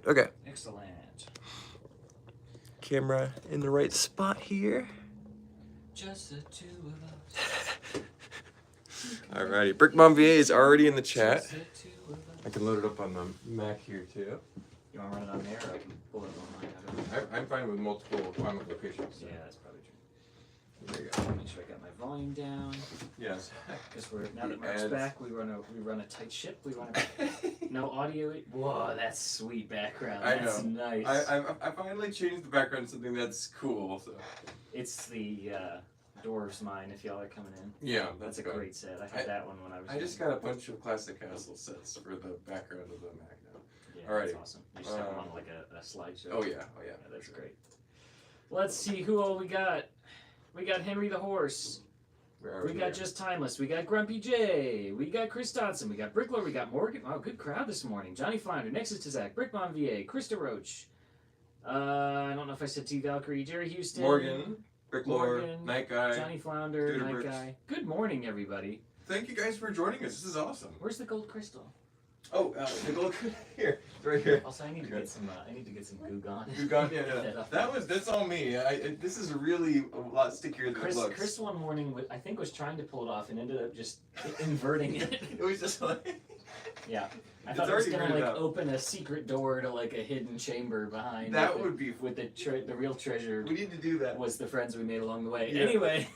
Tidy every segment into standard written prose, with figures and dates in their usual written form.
Okay. Excellent. Camera in the right spot here. Just the two of us. Alrighty. BrickMom VA is already in the chat. Just the two of us. I can load it up on the Mac here too. You want to run it on there, or I can pull it online? I'm fine with multiple climate locations. So. Yeah, that's probably true. There you go. Make sure I got my volume down. Yes. Because now that Mark's back, we run a tight ship. We run no audio. Whoa, that's sweet background. That's nice. I finally changed the background to something that's cool. So. It's the Doors mine. If y'all are coming in. Yeah, that's a great set. I had that one when I was. I just got a bunch of Classic Castle sets for the background of the Mac now. Yeah, Alrighty. That's awesome. You just have them on like a slideshow. Oh yeah, That's great. Let's see who all we got. We got Henry the Horse. We got Just Timeless. We got Grumpy J. We got Chris Dodson. We got Brickler. We got Morgan. Oh, good crowd this morning. Johnny Flounder. Nexus to Zach. BrickMom VA. Krista Roach. I don't know if I said T. Valkyrie. Jerry Houston. Morgan. Bricklord. Night Guy. Johnny Flounder. Night Guy. Good morning, everybody. Thank you guys for joining us. This is awesome. Where's the gold crystal? Oh, the gold here. It's right here. Also, I need to get some. Goo Gone. Goo Gone, yeah. That's all me. This is really a lot stickier than it looks. Chris one morning, I think, was trying to pull it off and ended up just inverting it. It was just like. Yeah. I thought it was gonna open a secret door to like a hidden chamber behind. That would be with the real treasure. We need to do that. Was the friends we made along the way. Yeah. Anyway.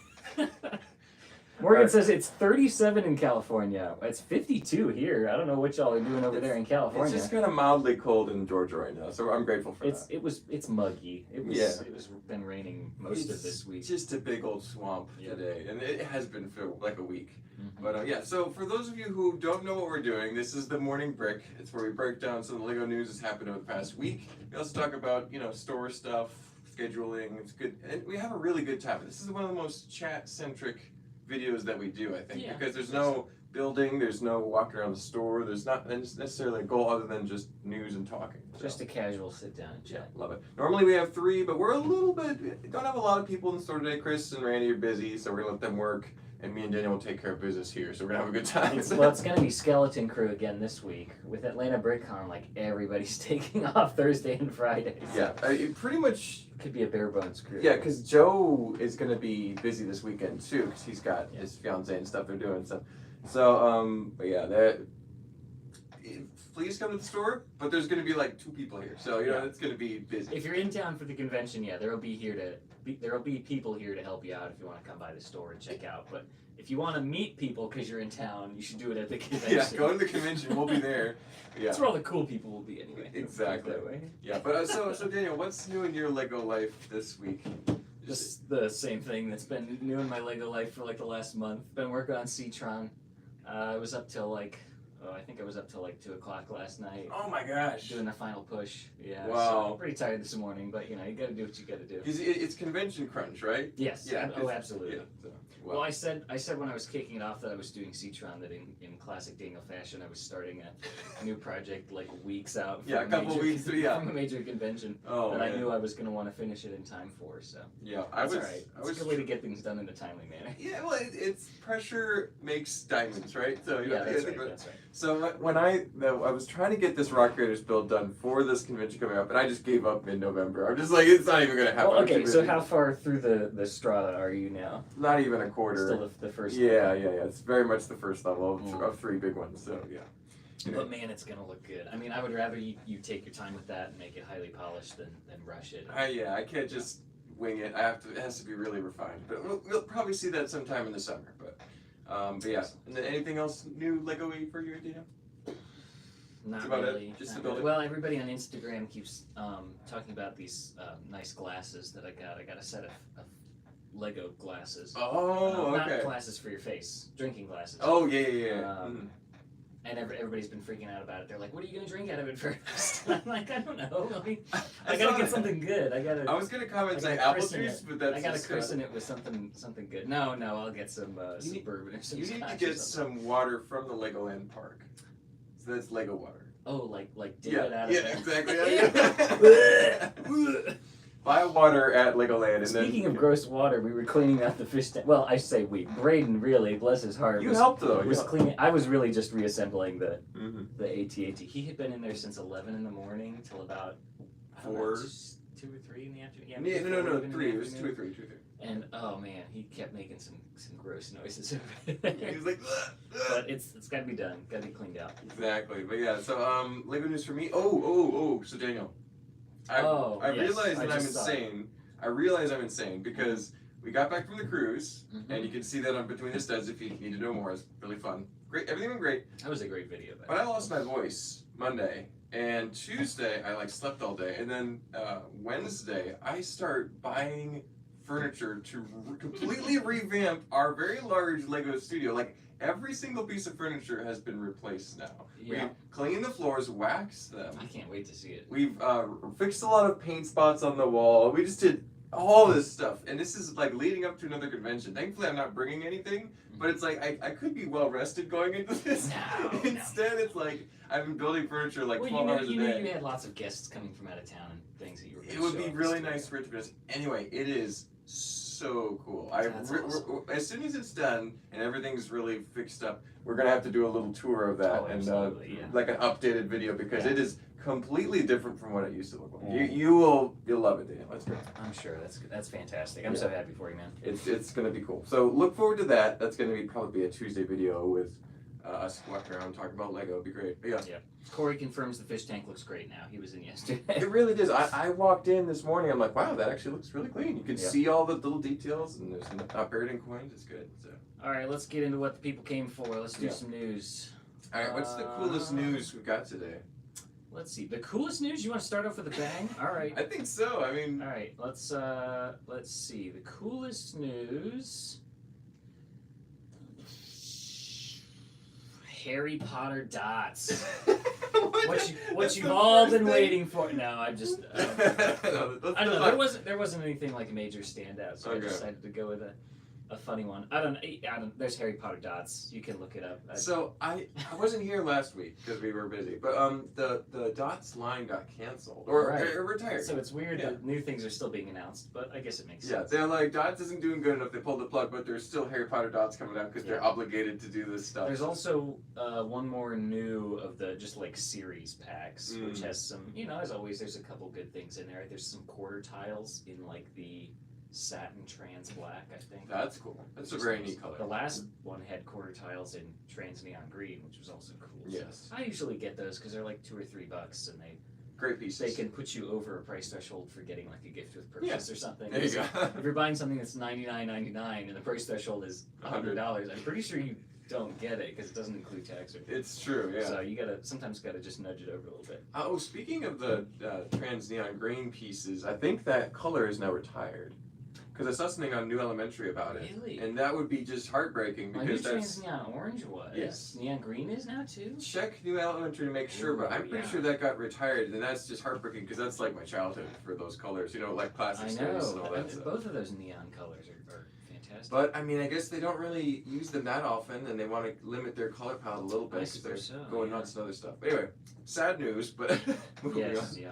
Morgan says it's 37 in California. It's 52 here. I don't know what y'all are doing over there in California. It's just kind of mildly cold in Georgia right now, so I'm grateful for that. It's muggy. It was been raining most of this week. Just a big old swamp today, and it has been for like a week. Mm-hmm. But yeah, so for those of you who don't know what we're doing, this is the Morning Brick. It's where we break down some of the LEGO news that's happened over the past week. We also talk about store stuff, scheduling. It's good, and we have a really good time. This is one of the most chat-centric videos that we do, I think, because there's no building, there's no walking around the store, there's not necessarily a goal other than just news and talking. Just a casual sit down and chat. Love it. Normally we have 3, but we're a little bit, don't have a lot of people in the store today. Chris and Randy are busy, so we're gonna let them work, and me and Daniel will take care of business here, so we're gonna have a good time. Well, it's gonna be Skeleton Crew again this week. With Atlanta BrickCon, like everybody's taking off Thursday and Friday. So. Yeah, it pretty much could be a bare bones crew. Yeah, because Joe is going to be busy this weekend too, because he's got his fiance and stuff they're doing. So, but yeah, please come to the store. But there's going to be like 2 people here, so it's going to be busy. If you're in town for the convention, there'll be people here to help you out if you want to come by the store and check out. But if you want to meet people because you're in town, you should do it at the convention. Yeah, go to the convention. We'll be there. Yeah. That's where all the cool people will be anyway. Exactly. Yeah, but so Daniel, what's new in your LEGO life this week? Just the same thing that's been new in my LEGO life for like the last month. Been working on C-Tron. I was up till I think I was up till like 2 o'clock last night. Oh my gosh. Doing the final push. Yeah. Wow. So I'm pretty tired this morning, but you gotta do what you gotta do. It's convention crunch, right? Yes. Yeah. Oh, absolutely. Yeah, so, well, I said when I was kicking it off that I was doing C-Tron, that in classic Daniel fashion, I was starting a new project like weeks out. From a couple weeks. From a major convention. Oh, that I knew I was going to want to finish it in time for. So yeah, that's all right. It's a good way to get things done in a timely manner. Yeah, well, it's pressure makes diamonds, right? So that's right. So when I was trying to get this Rock Creators build done for this convention coming up, and I just gave up mid-November. I'm just like, it's not even going to happen. Well, okay, so how far through the strata are you now? Not even a quarter. Still the first level. Yeah. It's very much the first level of 3 big ones, so yeah. But man, it's going to look good. I mean, I would rather you take your time with that and make it highly polished than rush it. I can't just wing it. It has to be really refined. But we'll probably see that sometime in the summer. But yeah. And then anything else new LEGO-y for you, Dina? Not really. Just not really. Well, everybody on Instagram keeps talking about these nice glasses that I got. I got a set of Lego glasses. Oh, okay. Not glasses for your face, drinking glasses. Oh, yeah. And everybody's been freaking out about it. They're like, "What are you gonna drink out of it first?" I'm like, "I don't know. I gotta get something good. I was gonna comment say apple juice, but that's. I gotta christen it with something good. No, I'll get some bourbon or some. You need to get some water from the Legoland park. So that's Lego water. Oh, like dip it out of it. Yeah, exactly. buy water at Legoland. And Speaking then, of gross water, we were cleaning out the fish tank. Well, I say we. Braden, really, bless his heart. You helped, though. Was cleaning. I was really just reassembling the Mm-hmm. the AT-AT. He had been in there since 11 in the morning till about 4. 2 or 3 in the afternoon. Yeah, before no, even in 3. the It was 2 or afternoon. 3, 2 or 3. And oh man, he kept making some gross noises over there. He was like, But it's got to be done. Got to be cleaned out. Exactly. But yeah, so Lego news for me. Oh. So Daniel, I yes, realized I that I'm just saw it. insane. I realize I'm insane because we got back from the cruise, Mhm. and you can see that on Between the Studs if you need to know more. It's really fun. Great, everything went great. That was a great video. But I lost my voice Monday, and Tuesday I slept all day, and then Wednesday I start buying furniture to completely revamp our very large Lego studio. Like every single piece of furniture has been replaced now. Yeah. We've cleaned the floors, waxed them. I can't wait to see it. We've fixed a lot of paint spots on the wall. We just did all this stuff, and this is like leading up to another convention. Thankfully, I'm not bringing anything, but it's like I could be well rested going into this. No, Instead, it's like I've been building furniture like 12 hours a you day. you had lots of guests coming from out of town and things that you were. It would be really nice for it to be. Anyway, it is so cool. That's awesome. As soon as it's done and everything's really fixed up, we're gonna have to do a little tour of that and yeah. like an updated video because Yeah. it is completely different from what it used to look like. Yeah. You'll love it, Daniel. It's great. I'm sure that's fantastic. I'm so happy for you, man. It's gonna be cool. So look forward to that. That's gonna be probably a Tuesday video with us walking around talking about Lego. It'd be great. But yeah. Corey confirms the fish tank looks great now. He was in yesterday. It really does. I walked in this morning. I'm like, wow, that actually looks really clean. You can see all the little details, and there's not buried in coins. It's good. So. All right, let's get into what the people came for. Let's do Yeah. some news. All right, what's the coolest news we've got today? Let's see. The coolest news. You want to start off with a bang? All right. I think so. I mean, All right. Let's see. The coolest news. Harry Potter dots. What you've all been waiting for. No, I'm just. I don't know. There wasn't anything like a major standout, so I decided to go with a funny one. I don't. There's Harry Potter dots. You can look it up. So I wasn't here last week because we were busy, but the dots line got canceled or retired. So it's weird that new things are still being announced, but I guess it makes sense. Yeah, they're like dots isn't doing good enough. They pulled the plug, but there's still Harry Potter dots coming out because they're obligated to do this stuff. There's also one more new of the just like series packs, which has some, as always, there's a couple good things in there. There's some quarter tiles in like the satin trans black, I think. That's cool. That's a very neat color. The last one had quarter tiles in trans neon green, which was also cool. Yes. So I usually get those because they're like $2 or $3, and great pieces. they can put you over a price threshold for getting like a gift with purchase or something. There you go. If you're buying something that's $99.99 and the price threshold is $100, I'm pretty sure you don't get it because it doesn't include tax or anything. It's true, yeah. So you sometimes gotta just nudge it over a little bit. Oh, speaking of the trans neon green pieces, I think that color is now retired. Because I saw something on New Elementary about it. Really? And that would be just heartbreaking because trans neon orange was. Yes. Neon green is now too? Check New Elementary to make sure, but I'm pretty sure that got retired, and that's just heartbreaking because that's like my childhood for those colors, like plastic space and all that stuff. Both of those neon colors are fantastic. But I mean, I guess they don't really use them that often, and they want to limit their color palette a little bit because they're going nuts and other stuff. But anyway, sad news, but moving on. Yeah.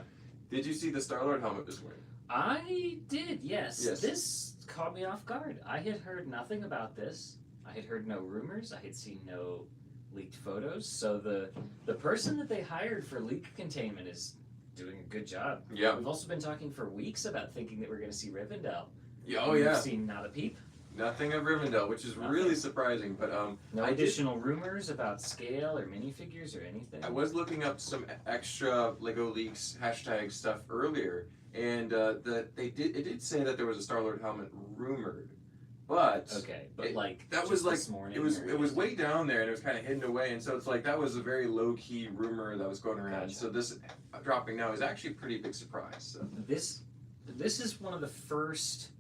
Did you see the Star-Lord helmet this morning? I did, yes. This caught me off guard. I had heard nothing about this. I had heard no rumors. I had seen no leaked photos. So the person that they hired for leak containment is doing a good job. Yeah. We've also been talking for weeks about thinking that we're going to see Rivendell. Yeah, oh yeah. We've seen not a peep. Nothing of Rivendell, which is really surprising. But no additional rumors about scale or minifigures or anything. I was looking up some extra Lego Leaks hashtag stuff earlier. And it did say that there was a Star-Lord helmet rumored, but this morning. It was way down there and it was kind of hidden away, and so it's like that was a very low key rumor that was going around. Gotcha. So this dropping now is actually a pretty big surprise. So. This is one of the first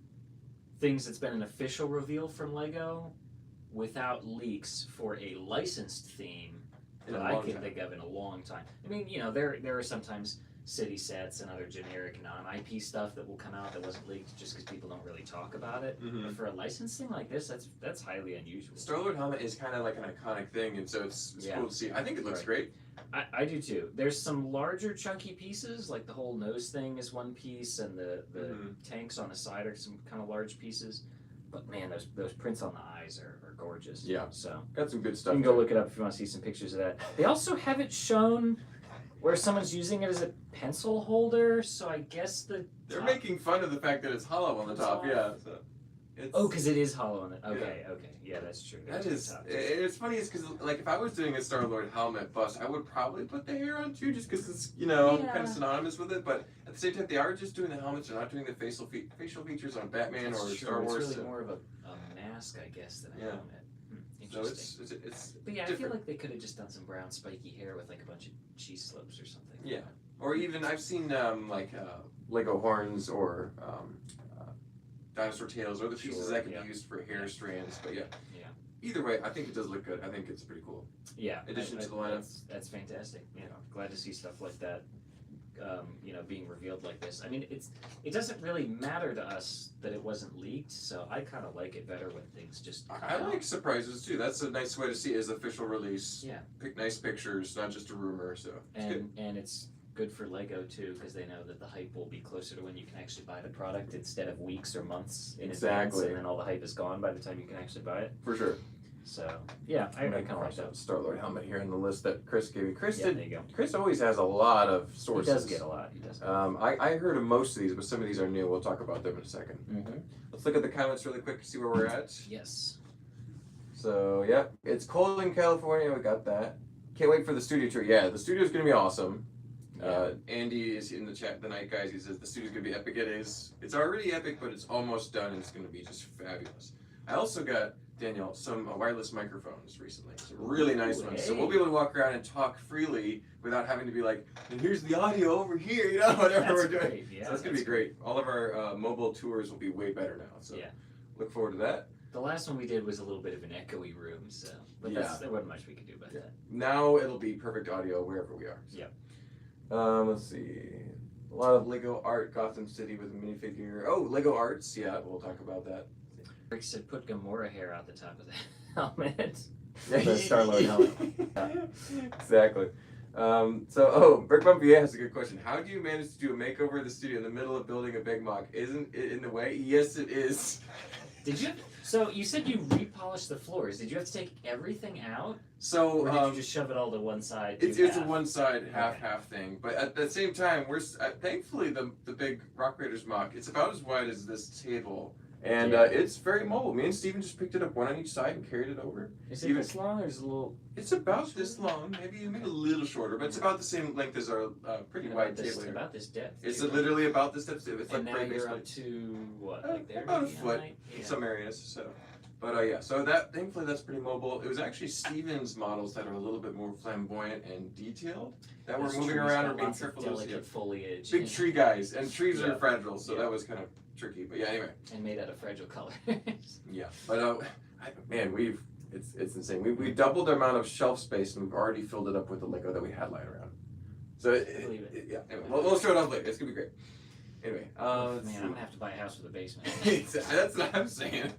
things that's been an official reveal from Lego without leaks for a licensed theme that I can think of in a long time. I mean, there are sometimes city sets and other generic non-IP stuff that will come out that wasn't leaked just because people don't really talk about it. But for a licensing like this, that's highly unusual. Star-Lord helmet is kind of like an iconic thing, and so it's cool to see. I think it looks great. I do too. There's some larger chunky pieces, like the whole nose thing is one piece, and the tanks on the side are some kind of large pieces. But man, those prints on the eyes are gorgeous. Yeah. So got some good stuff. You can go look it up if you want to see some pictures of that. They also have it shown where someone's using it as a pencil holder, so I guess they're making fun of the fact that it's hollow on the top. Yeah. So because it is hollow on it. Okay, yeah, that's true. That is. It's funny, is because like if I was doing a Star-Lord helmet bust, I would probably put the hair on too, just because it's kind of synonymous with it. But at the same time, they are just doing the helmets; they're not doing the facial features on Batman or Star Wars. It's really more of a mask, I guess, than a helmet. Interesting. So it's but yeah, different. I feel like they could have just done some brown spiky hair with like a bunch of cheese slopes or something. Yeah, or even I've seen Lego horns or dinosaur tails, or the pieces that can be used for hair strands. But yeah. Either way, I think it does look good. I think it's pretty cool. Yeah. Addition to the lineup. That's fantastic. Glad to see stuff like that. Being revealed like this. I mean, it doesn't really matter to us that it wasn't leaked, so I kind of like it better when things just come I out. like surprises too. That's a nice way to see it as official release. Yeah. Pick nice pictures, not just a rumor. So it's good. And it's good for Lego too, because they know that the hype will be closer to when you can actually buy the product instead of weeks or months in advance, and then all the hype is gone by the time you can actually buy it. For sure. So yeah, I kind of like that. Star-Lord helmet here in the list that Chris gave you. There you go. Chris always has a lot of sources. He does get a lot. I heard of most of these, but some of these are new. We'll talk about them in a second. Let's look at the comments really quick to see where we're at. Yes. So yeah, it's cold in California. We got that. Can't wait for the studio tour. Yeah, the studio's gonna be awesome. Andy is in the chat tonight, guys. He says the studio's gonna be epic. It is. It's already epic, but it's almost done, and it's gonna be just fabulous. I also got, Danielle, some wireless microphones recently. Some really nice ones. So we'll be able to walk around and talk freely without having to be like, and here's the audio over here, whatever we're doing. Great. Yeah, so that's gonna be great. All of our mobile tours will be way better now. So look forward to that. The last one we did was a little bit of an echoey room, so but there wasn't much we could do about that. Now it'll be perfect audio wherever we are. So. Yeah. Let's see. A lot of Lego art, Gotham City with a minifigure. Oh, Lego Arts. Yeah, we'll talk about that. Rick said put Gamora hair out the top of the helmet. The Star-Lord helmet. Exactly. Brick Bumpy has a good question. How do you manage to do a makeover of the studio in the middle of building a Big Mock? Isn't it in the way? Yes, it is. Did you? So you said you repolished the floors. Did you have to take everything out? So or did you just shove it all to one side? It's a one side half thing. But at the same time, we're thankfully the big Rock Raiders mock. It's about as wide as this table. And it's very mobile. Me and Steven just picked it up one on each side and carried it over. Is it this long or is it a little? It's about this long, maybe a little shorter, but it's about the same length as our pretty wide table here. About this depth. It's literally about this depth. It's and like now you're up to what, like there? About a foot in some areas. So, but so that thankfully that's pretty mobile. It was actually Steven's models that are a little bit more flamboyant and detailed that were moving around or being careful. Delicate foliage. Big tree guys, and trees are fragile, so that was kind of tricky, but anyway. And made out of fragile colors. Yeah, but it's insane. We doubled the amount of shelf space, and we've already filled it up with the Lego that we had lying around. So anyway, we'll show it off later. It's gonna be great. Anyway, man, I'm gonna have to buy a house with a basement. That's what I'm saying.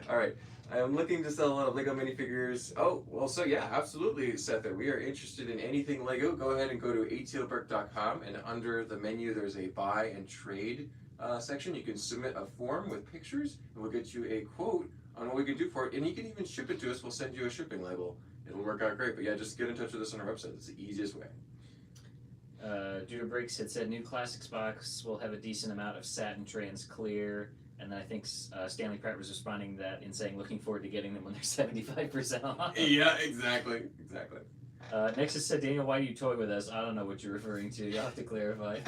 All right. I'm looking to sell a lot of Lego minifigures. Oh, well, so yeah, absolutely, Seth. We are interested in anything Lego. Go ahead and go to atlbrick.com, and under the menu, there's a buy and trade section. You can submit a form with pictures, and we'll get you a quote on what we can do for it. And you can even ship it to us. We'll send you a shipping label. It'll work out great. But yeah, just get in touch with us on our website. It's the easiest way. Judah Briggs had said new classics box will have a decent amount of satin trans clear. And then I think Stanley Pratt was responding to that in saying, looking forward to getting them when they're 75% off. Yeah, exactly. Next is said, Daniel, why do you toy with us? I don't know what you're referring to. You'll have to clarify.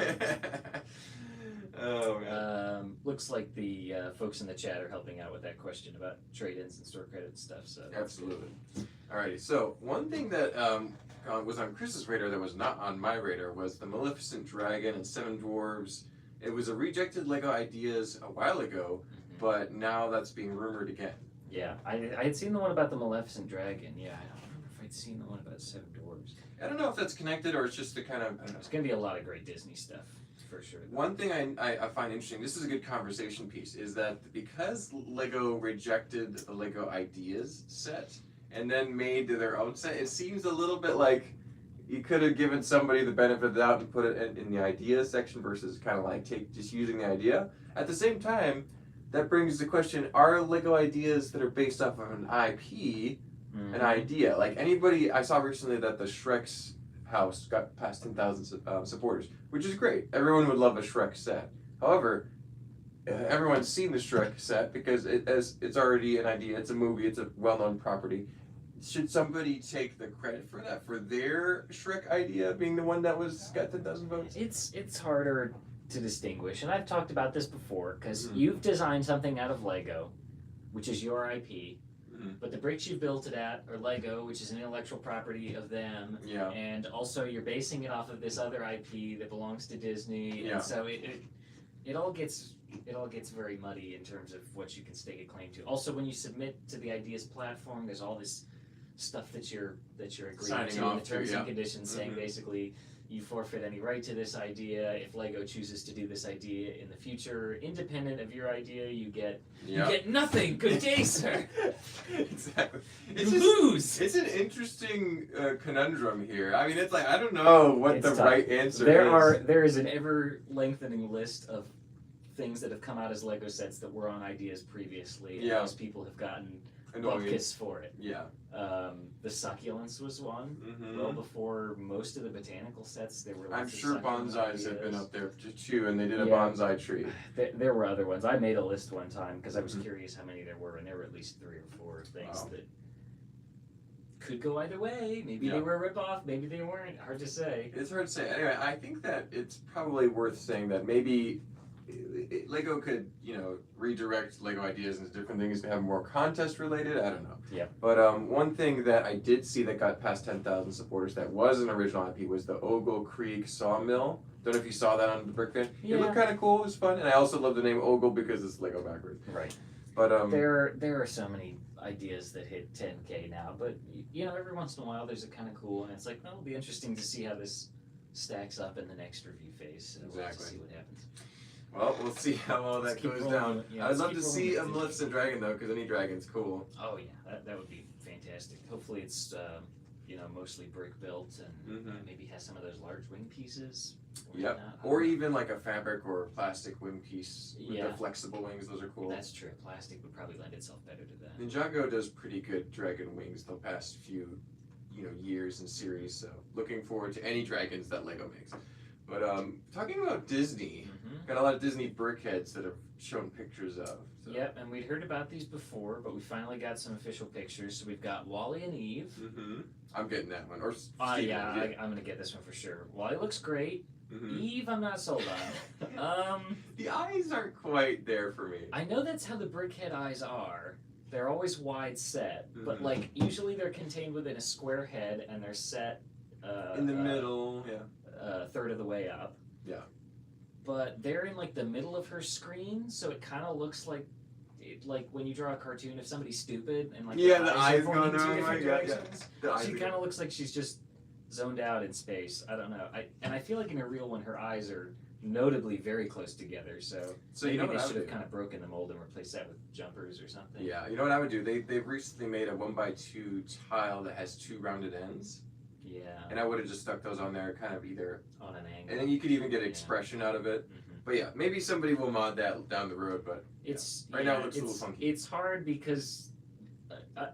Oh, man. Looks like the folks in the chat are helping out with that question about trade-ins and store credit and stuff. So absolutely. Alrighty, so one thing that was on Chris's radar that was not on my radar was the Maleficent Dragon and Seven Dwarves. It was a rejected Lego Ideas a while ago, but now that's being rumored again. Yeah, I had seen the one about the Maleficent Dragon. Yeah, I don't remember if I'd seen the one about Seven Dwarves. Wars. I don't know if that's connected or it's just the kind of, I don't know. There's gonna be a lot of great Disney stuff for sure. One thing I find interesting, this is a good conversation piece, is that because Lego rejected the Lego Ideas set and then made their own set, it seems a little bit like you could have given somebody the benefit of the doubt and put it in the ideas section versus kind of like just using the idea. At the same time, that brings the question, are Lego Ideas that are based off of an IP an idea? Like anybody, I saw recently that the Shrek's house got past 10,000 supporters, which is great. Everyone would love a Shrek set. However, everyone's seen the Shrek set because it's already an idea, it's a movie, it's a well-known property. Should somebody take the credit for that, for their Shrek idea being the one that got 10,000 votes? It's harder to distinguish, and I've talked about this before, because you've designed something out of Lego, which is your IP, but the bricks you built it at are Lego, which is an intellectual property of them, and also you're basing it off of this other IP that belongs to Disney, and so it all gets very muddy in terms of what you can stake a claim to. Also, when you submit to the Ideas platform, there's all this stuff that you're agreeing Signing to in off the terms to, and conditions, saying basically you forfeit any right to this idea. If Lego chooses to do this idea in the future, independent of your idea, you get nothing. Good day, sir. Exactly. You lose. It's an interesting conundrum here. I mean, it's like I don't know what the right answer is. There is an ever lengthening list of things that have come out as Lego sets that were on Ideas previously, and most people have gotten bupkis for it. The Succulents was one. Well before most of the botanical sets, there were lots I'm of sure succulent bonsais ideas. have been up there too, and they did a bonsai tree. There were other ones. I made a list one time because I was curious how many there were, and there were at least 3 or 4 things that could go either way. Maybe they were a ripoff, maybe they weren't. Hard to say. It's hard to say. Anyway, I think that it's probably worth saying that maybe Lego could, redirect Lego Ideas into different things to have more contest related. I don't know. But one thing that I did see that got past 10,000 supporters that was an original IP was the Ogle Creek Sawmill. Don't know if you saw that on the BrickHeadz. It looked kind of cool. It was fun, and I also love the name Ogle because it's Lego backwards. Right. But there are so many ideas that hit 10K now, but every once in a while there's a kind of cool, and it's like, it'll be interesting to see how this stacks up in the next review phase. So we'll have to see what happens. Well, we'll see how all that goes down. I'd love to see a Maleficent dragon though, because any dragon's cool. Oh yeah, that would be fantastic. Hopefully it's mostly brick built and maybe has some of those large wing pieces. Or even like a fabric or a plastic wing piece with the flexible wings. Those are cool. That's true. Plastic would probably lend itself better to that. Ninjago does pretty good dragon wings the past few years and series. So looking forward to any dragons that Lego makes. But talking about Disney, got a lot of Disney BrickHeadz that have shown pictures of. So. Yep, and we'd heard about these before, but we finally got some official pictures. So we've got Wally and Eve. I'm getting that one. Or I'm gonna get this one for sure. Wally looks great. Eve, I'm not sold on. The eyes aren't quite there for me. I know that's how the BrickHead eyes are. They're always wide set, but like usually they're contained within a square head and they're set in the middle. A third of the way up. But they're in like the middle of her screen, so it kind of looks like when you draw a cartoon of somebody stupid and like the are eyes pointing going two different directions. She She kind of looks like she's just zoned out in space. I don't know. I feel like in a real one, her eyes are notably very close together. So maybe they should have kind of broken the mold and replaced that with jumpers or something. Yeah, you know what I would do? They've recently made a 1x2 tile that has 2 rounded ends. Yeah. And I would have just stuck those on there, kind of either on an angle. And then you could even get expression out of it. But yeah, maybe somebody will mod that down the road. But right now it looks a little funky. It's hard because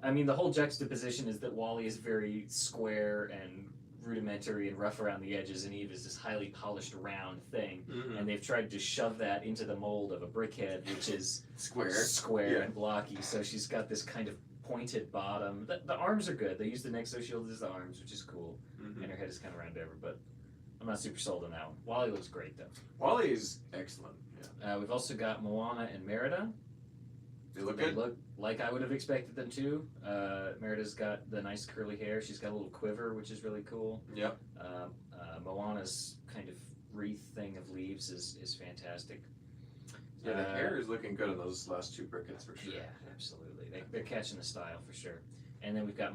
I mean the whole juxtaposition is that Wally is very square and rudimentary and rough around the edges, and Eve is this highly polished round thing. And they've tried to shove that into the mold of a BrickHead, which is square and blocky. So she's got this kind of pointed bottom. The arms are good. They use the Nexo shield as the arms, which is cool. And her head is kind of round over, but I'm not super sold on that one. Wally looks great though. Wally is excellent. We've also got Moana and Merida. They look good. They look like I would have expected them to. Merida's got the nice curly hair. She's got a little quiver, which is really cool. Moana's kind of wreath thing of leaves is fantastic. Yeah, the hair is looking good on those last 2 BrickHeadz for sure. Yeah, absolutely. They're catching the style for sure. And then we've got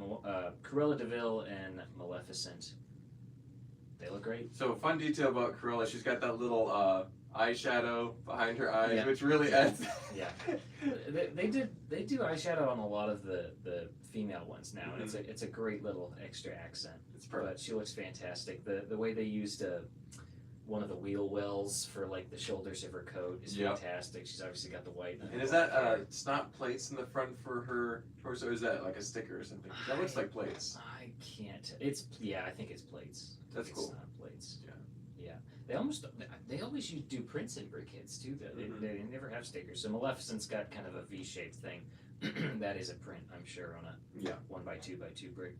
Cruella DeVille and Maleficent. They look great. So fun detail about Cruella, she's got that little eyeshadow behind her eyes, Yeah. which really adds. Yeah, they do eyeshadow on a lot of the female ones now, and it's a great little extra accent. It's perfect. But she looks fantastic. The way they used one of the wheel wells for like the shoulders of her coat is fantastic. She's obviously got the white. And is that snot plates in the front for her torso? Or is that like a sticker or something? That looks like plates. I can't. I think it's plates. That's cool. It's not plates. Yeah. Yeah. They always do prints in BrickHeadz too. Though they never have stickers. So Maleficent's got kind of a V-shaped thing. That is a print, I'm sure, on a 1x2x2 brick.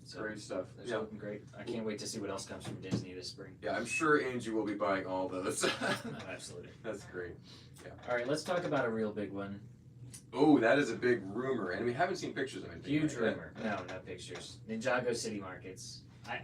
So great stuff. Those are looking great. I can't wait to see what else comes from Disney this spring. Yeah, I'm sure Angie will be buying all those. Absolutely. That's great. Yeah. All right, let's talk about a real big one. Oh, that is a big rumor, and we haven't seen pictures of it. Huge rumor. No pictures. Ninjago City markets.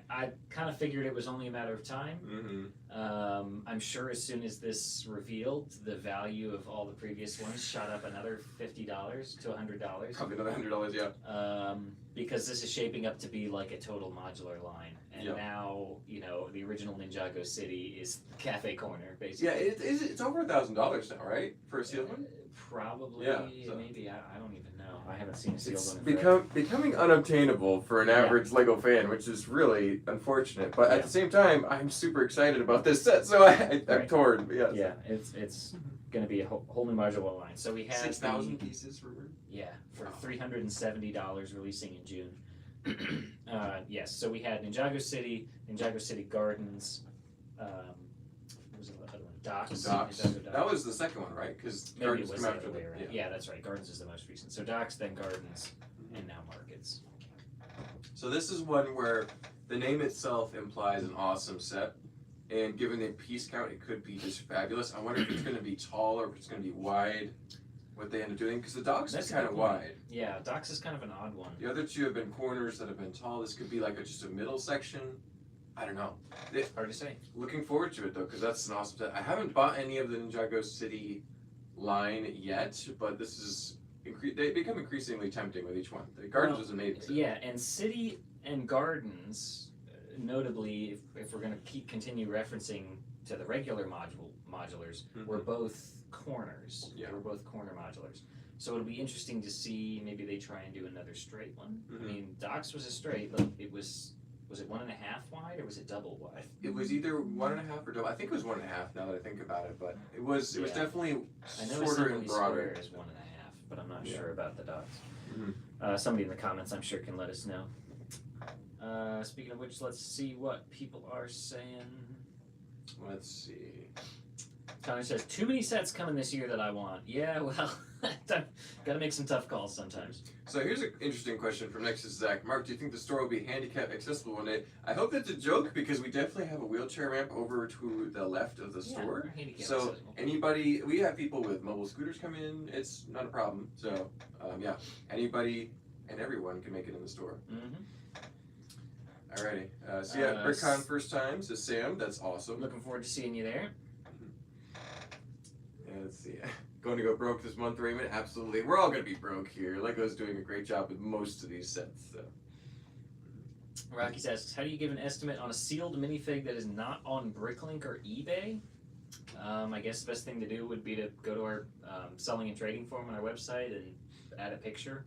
I kind of figured it was only a matter of time. Mm-hmm. I'm sure as soon as this revealed, the value of all the previous ones shot up another $50 to $100. Probably another $100, yeah. Because this is shaping up to be like a total modular line, and now the original Ninjago City is the cafe corner, basically. Yeah, it's over $1,000 now, right, for a sealed one? Probably, maybe. I don't even know. I haven't seen a sealed It's one. becoming unobtainable for an average Lego fan, which is really unfortunate. But at the same time, I'm super excited about this set, so I'm torn. Yes. Yeah, it's going to be a whole new modular line. So we have 6,000 pieces, rumored? Yeah, for $370 releasing in June. Yes, so we had Ninjago City Gardens. What was the other one? Docks. That was the second one, right? Because Gardens come after the way around. Yeah, that's right. Gardens is the most recent. So Docks, then Gardens, and now Markets. So this is one where the name itself implies an awesome set, and given the piece count, it could be just fabulous. I wonder if it's going to be tall or if it's going to be wide. What they end up doing, because the Docks is kind of wide. Yeah, Docks is kind of an odd one. The other two have been corners that have been tall. This could be like just a middle section. I don't know. Hard to say. Looking forward to it though, because that's an awesome set. I haven't bought any of the Ninjago City line yet, but this is they become increasingly tempting with each one. The Gardens was amazing. Yeah, and City and Gardens, notably, if we're going to continue referencing to the regular modulars, were both corners. Yeah. They were both corner modulars. So it'll be interesting to see, maybe they try and do another straight one. I mean, Docks was a straight, but it was it 1.5 wide or was it double wide? It was either 1.5 or double. I think it was 1.5 now that I think about it, but it was definitely shorter and broader. Is 1.5, but I'm not sure about the Docks. Somebody in the comments, I'm sure, can let us know. Speaking of which, let's see what people are saying. Let's see. Connor says, too many sets coming this year that I want. Yeah, well, gotta make some tough calls sometimes. So here's an interesting question from Nexus Zach. Mark, do you think the store will be handicap accessible one day? I hope that's a joke because we definitely have a wheelchair ramp over to the left of the store. So we have people with mobile scooters come in, it's not a problem. So anybody and everyone can make it in the store. Alrighty. So BrickCon first time, says Sam. That's awesome. Looking forward to seeing you there. Let's see. Going to go broke this month, Raymond? Absolutely. We're all going to be broke here. Lego's doing a great job with most of these sets. So. Rocky asks, how do you give an estimate on a sealed minifig that is not on BrickLink or eBay? I guess the best thing to do would be to go to our selling and trading forum on our website and add a picture.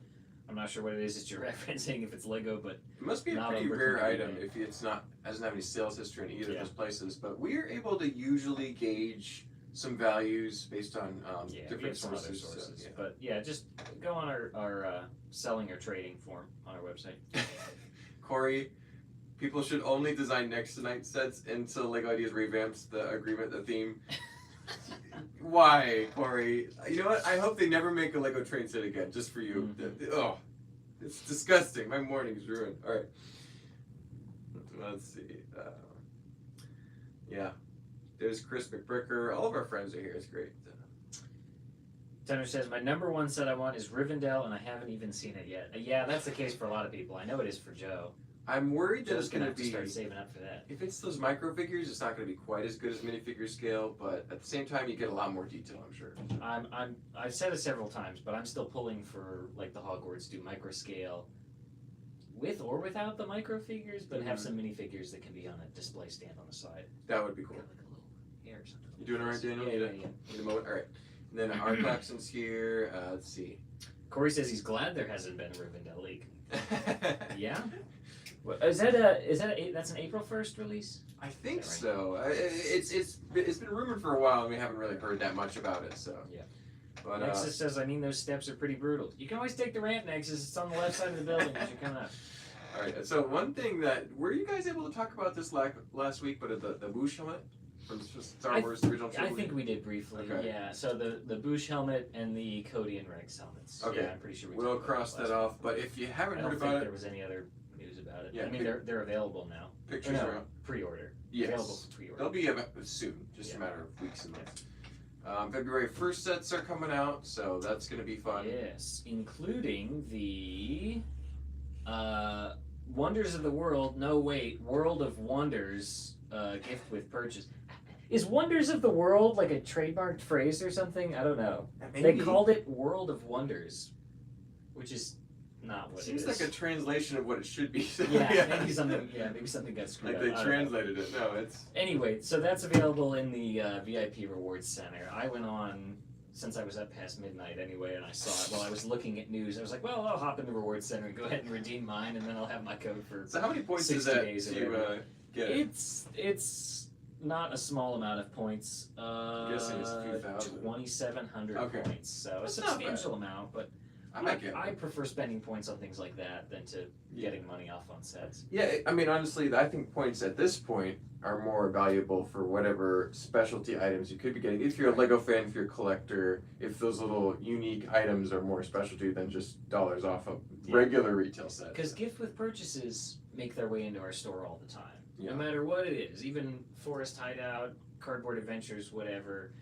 I'm not sure what it is that you're referencing, if it's Lego, but it must be a pretty rare item if it's not doesn't have any sales history in either of those places. But we are able to usually gauge some values based on different sources. So, But just go on our selling or trading form on our website. Corey, people should only design next to night sets until Lego Ideas revamps the agreement, the theme. Why, Corey? You know what? I hope they never make a Lego train set again, just for you. Oh, it's disgusting. My morning's ruined. All right. Let's see. There's Chris McBricker. All of our friends are here. It's great. Tanner says, my number one set I want is Rivendell, and I haven't even seen it yet. Yeah, that's the case for a lot of people. I know it is for Joe. I'm worried that it's going to be... start saving up for that. If it's those micro figures, it's not going to be quite as good as minifigure scale, but at the same time, you get a lot more detail, I'm sure. I've said it several times, but I'm still pulling for, like, the Hogwarts do micro scale with or without the micro figures, but have some minifigures that can be on a display stand on the side. That would be cool. Like a little hair or something. You doing all right, Daniel? Yeah. Need a moment? All right. And then our Claxon's here. Let's see. Corey says he's glad there hasn't been a Rivendell leak. Yeah. Is that that's an April 1st release? I think Right. so. It's been rumored for a while, and we haven't really heard that much about it. So Yeah. But Nexus says, those steps are pretty brutal. You can always take the ramp, Nexus. It's on the left side of the building as you're coming up. all right. So one thing that were you guys able to talk about this last week? But the Boosh helmet from Star Wars original I trilogy. think we did briefly. Okay. Yeah. So the Boosh helmet and the Cody and Rex helmets. Okay. Yeah, I'm pretty sure We'll cross that off. But if you haven't I heard don't about think it, there was any other news about it. Yeah, I mean, they're available now. pictures are out. Pre-order. Yes. Available for pre-order. They'll be soon, just a matter of weeks and months. February 1st sets are coming out, so that's going to be fun. Yes, including the Wonders of the World. No, wait, World of Wonders gift with purchase. Is Wonders of the World like a trademarked phrase or something? I don't know. Maybe. They called it World of Wonders, which is not what Seems it is. like a translation of what it should be. Yeah, maybe something got screwed Like up. they I don't know. translated it. No, it's Anyway, so that's available in the VIP Rewards Center. I went on, since I was up past midnight anyway, and I saw it while I was looking at news. I was like, well, I'll hop in the Rewards Center and go ahead and redeem mine, and then I'll have my code for so. How many points 60 is that days or to whatever. get? It's not a small amount of points. guessing it's a few thousand. 2,700 Okay. points, so That's a not substantial amount, but I might get. I prefer spending points on things like that than to getting money off on sets. Yeah, I mean, honestly, I think points at this point are more valuable for whatever specialty items you could be getting. If you're a Lego fan, if you're a collector, if those little unique items are more specialty than just dollars off a regular retail set. Because gift with purchases make their way into our store all the time. Yeah. No matter what it is, even Forest Hideout, Cardboard Adventures, whatever,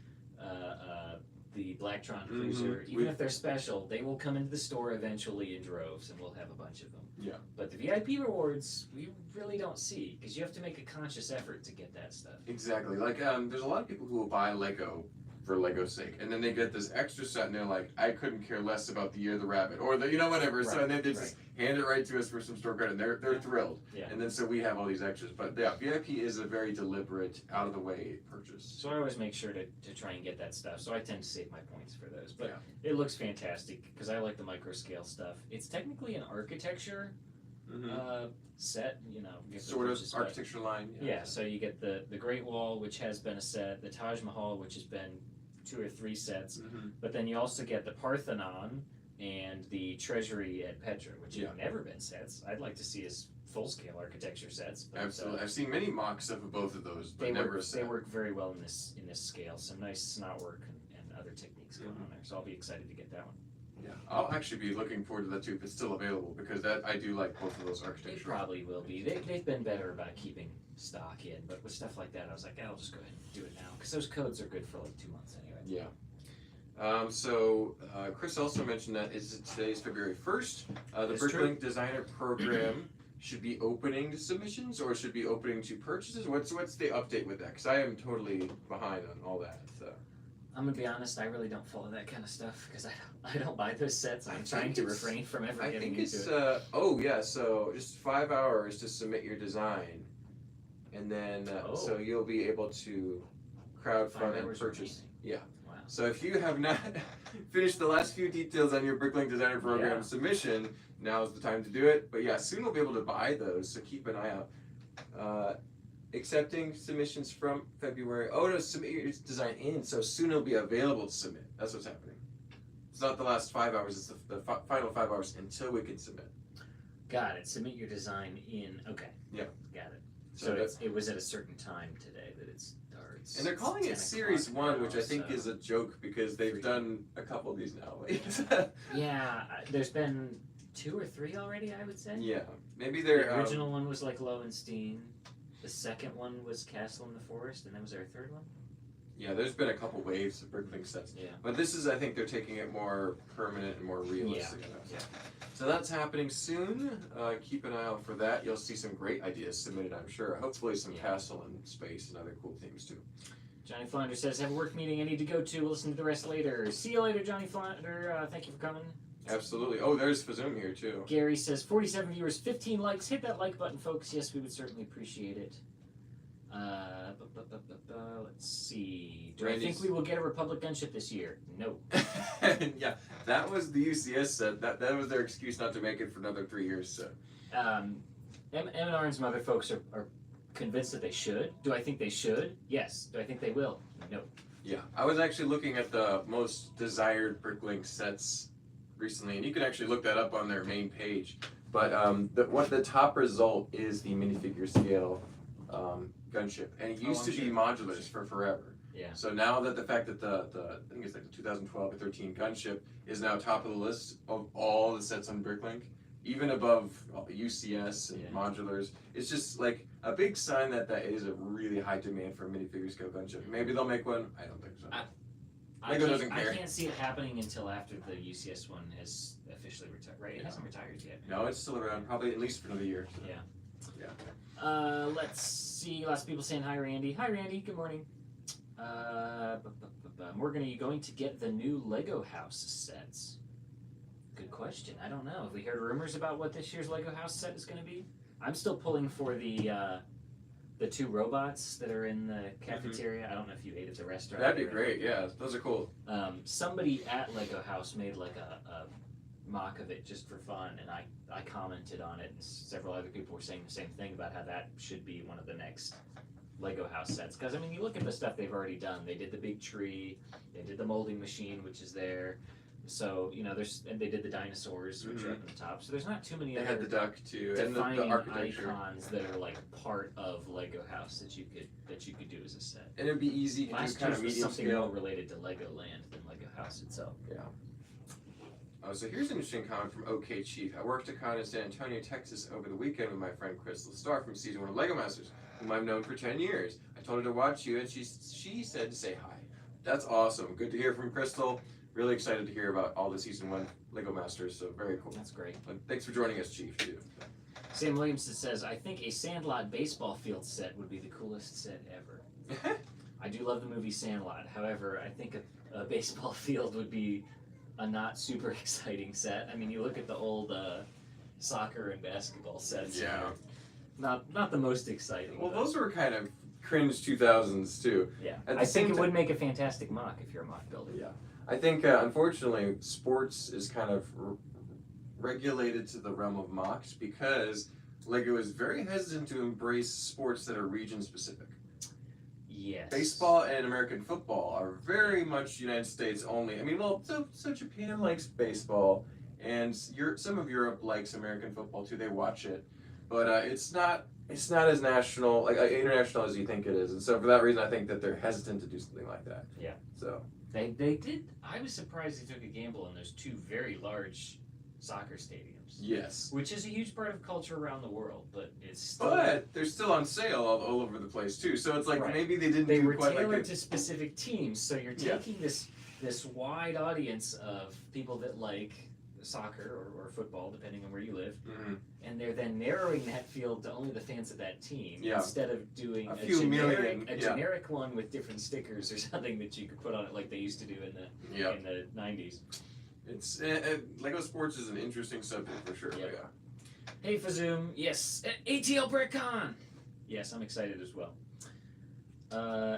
the Blacktron Cruiser, even if they're special, they will come into the store eventually in droves, and we'll have a bunch of them. Yeah. But the VIP rewards, we really don't see, because you have to make a conscious effort to get that stuff. Exactly. Like, there's a lot of people who will buy Lego for Lego's sake, and then they get this extra set, and they're like, I couldn't care less about the Year of the Rabbit, or the, whatever. So Right, then they just hand it right to us for some store credit, and they're thrilled. Yeah. And then so we have all these extras. But yeah, VIP is a very deliberate, out of the way purchase. So I always make sure to try and get that stuff. So I tend to save my points for those. But it looks fantastic because I like the micro scale stuff. It's technically an architecture set, Sort of architecture line. Yeah, so you get the Great Wall, which has been a set, the Taj Mahal, which has been 2 or 3 sets, but then you also get the Parthenon and the Treasury at Petra, which have never been sets. I'd like to see as full-scale architecture sets. But, Absolutely, I've seen many mocks of both of those, but never a set. They work very well in this scale. Some nice snot work and other techniques going on there. So I'll be excited to get that one. Yeah, I'll actually be looking forward to that too if it's still available because that I do like both of those They architecture. probably will be. They've been better about keeping stock in, but with stuff like that, I was like, I'll just go ahead and do it now because those codes are good for like 2 months anyway. Yeah. Chris also mentioned that today's February 1st. The BrickLink Designer Program should be opening to submissions or should be opening to purchases. What's the update with that? Because I am totally behind on all that. So. I'm gonna be honest. I really don't follow that kind of stuff because I don't buy those sets. I'm trying to refrain from ever getting into it. So just 5 hours to submit your design, and then so you'll be able to crowdfund and purchase. Yeah. Wow. So if you have not finished the last few details on your BrickLink Designer Program submission, now is the time to do it. But yeah, soon we'll be able to buy those. So keep an eye out. Accepting submissions from February. Oh no, submit your design in. So soon it'll be available to submit. That's what's happening. It's not the last 5 hours. It's the final 5 hours until we can submit. Got it. Submit your design in. Okay. Yeah. Got it. So So it was at a certain time today that it starts. And they're calling it 10 Series o'clock 1, which I think so- is a joke because they've done a couple of these now. Yeah, there's been 2 or 3 already, I would say. Yeah, maybe The they're original one was like Lowenstein. The second one was Castle in the Forest, and that was our third one. Yeah, there's been a couple waves of BrickLink sets. Yeah. But this is, I think, they're taking it more permanent and more realistic. Yeah. So that's happening soon. Keep an eye out for that. You'll see some great ideas submitted, I'm sure. Hopefully some castle and space and other cool themes too. Johnny Flounder says, have a work meeting I need to go to. We'll listen to the rest later. See you later, Johnny Flounder. Thank you for coming. Absolutely. Oh, there's Fazoom here too. Gary says 47 viewers, 15 likes. Hit that like button, folks. Yes, we would certainly appreciate it. Let's see. Do I think we will get a Republic gunship this year? No. Yeah, that was the UCS set. That was their excuse not to make it for another 3 years. So. M&R and some other folks are convinced that they should. Do I think they should? Yes. Do I think they will? No. Yeah, I was actually looking at the most desired BrickLink sets recently, and you can actually look that up on their main page. But the top result is the minifigure scale gunship, and it used to be modulars for forever. Yeah. So now that the fact that the I think it's like the 2012 or 13 gunship is now top of the list of all the sets on BrickLink, even above UCS and modulars, it's just like a big sign that that is a really high demand for a minifigure scale gunship. Maybe they'll make one. I don't think so. Lego doesn't care. I can't see it happening until after the UCS one has officially retired. Right? It hasn't retired yet. No, it's still around, probably at least for another year. So. Yeah. Yeah. Let's see. Lots of people saying hi, Randy. Hi, Randy. Good morning. Morgan, are you going to get the new Lego house sets? Good question. I don't know. Have we heard rumors about what this year's Lego house set is going to be? I'm still pulling for the 2 robots that are in the cafeteria. I don't know if you ate at the restaurant. That'd be great. Yeah, those are cool. Somebody at Lego House made like a mock of it just for fun, and I commented on it, and several other people were saying the same thing about how that should be one of the next Lego house sets. Because I mean, you look at the stuff they've already done. They did the big tree, they did the molding machine, which is there. So and they did the dinosaurs, which are up at the top. So there's not too many. They had the duck too, and the architecture icons that are like part of Lego House that you could do as a set. And it'd be easy to do kind of medium something scale. more related to Legoland than Lego House itself. Yeah. So here's an interesting comment from OK Chief. I worked a con in San Antonio, Texas over the weekend with my friend Crystal Starr from season 1 of Lego Masters, whom I've known for 10 years. I told her to watch you, and she said to say hi. That's awesome. Good to hear from Crystal. Really excited to hear about all the season 1 Lego Masters, so very cool. That's great. Thanks for joining us, Chief, too. Sam Williamson says, I think a Sandlot baseball field set would be the coolest set ever. I do love the movie Sandlot. However, I think a baseball field would be a not super exciting set. I mean, you look at the old soccer and basketball sets. Yeah. Not the most exciting. Well, those were kind of cringe 2000s, too. Yeah. I think it would make a fantastic mock if you're a mock builder. Yeah. I think, unfortunately, sports is kind of regulated to the realm of mocks because Lego is very hesitant to embrace sports that are region-specific. Yes. Baseball and American football are very much United States only. I mean, well, so Japan likes baseball, and some of Europe likes American football too. They watch it, but it's not as national, like international as you think it is. And so for that reason, I think that they're hesitant to do something like that. Yeah. So. They did. I was surprised they took a gamble on those 2 very large soccer stadiums. Yes. Which is a huge part of culture around the world, but it's still. But they're still on sale all over the place too. So it's like maybe they didn't. They do were quite tailored like to specific teams, so you're taking this wide audience of people that like soccer or football, depending on where you live, and they're then narrowing that field to only the fans of that team instead of doing a generic one with different stickers or something that you could put on it like they used to do in the 90s. It's Lego sports is an interesting subject for sure. Yep. Yeah. Hey Fazoom, yes, ATL BrickCon. Yes, I'm excited as well.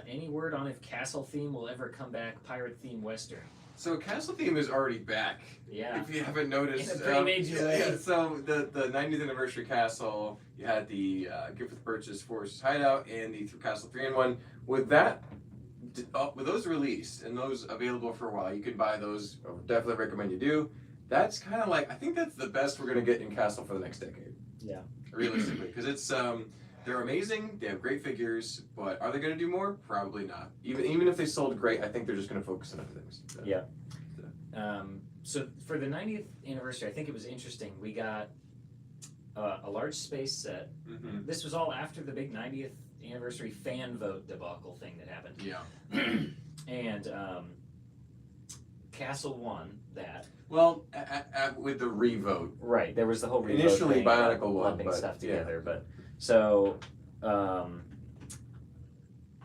Any word on if Castle theme will ever come back? Pirate theme Western. So Castle theme is already back. Yeah. If you haven't noticed. In a pretty major way. Yeah, so the 90th anniversary Castle, you had the gift with purchase Forest Hideout and the Castle 3-in-1. With those released and those available for a while, you can buy those. I would definitely recommend you do. That's kind of like, I think that's the best we're gonna get in Castle for the next decade. Yeah. Realistically, because it's they're amazing. They have great figures, but are they going to do more? Probably not. Even if they sold great, I think they're just going to focus on other things. So. Yeah. So for the 90th anniversary, I think it was interesting. We got a large space set. Mm-hmm. This was all after the big 90th anniversary fan vote debacle thing that happened. Yeah. And Castle won that. Well, with the revote. Right. There was the whole revote Initially, thing, Bionicle won, lumping but stuff together, but. So,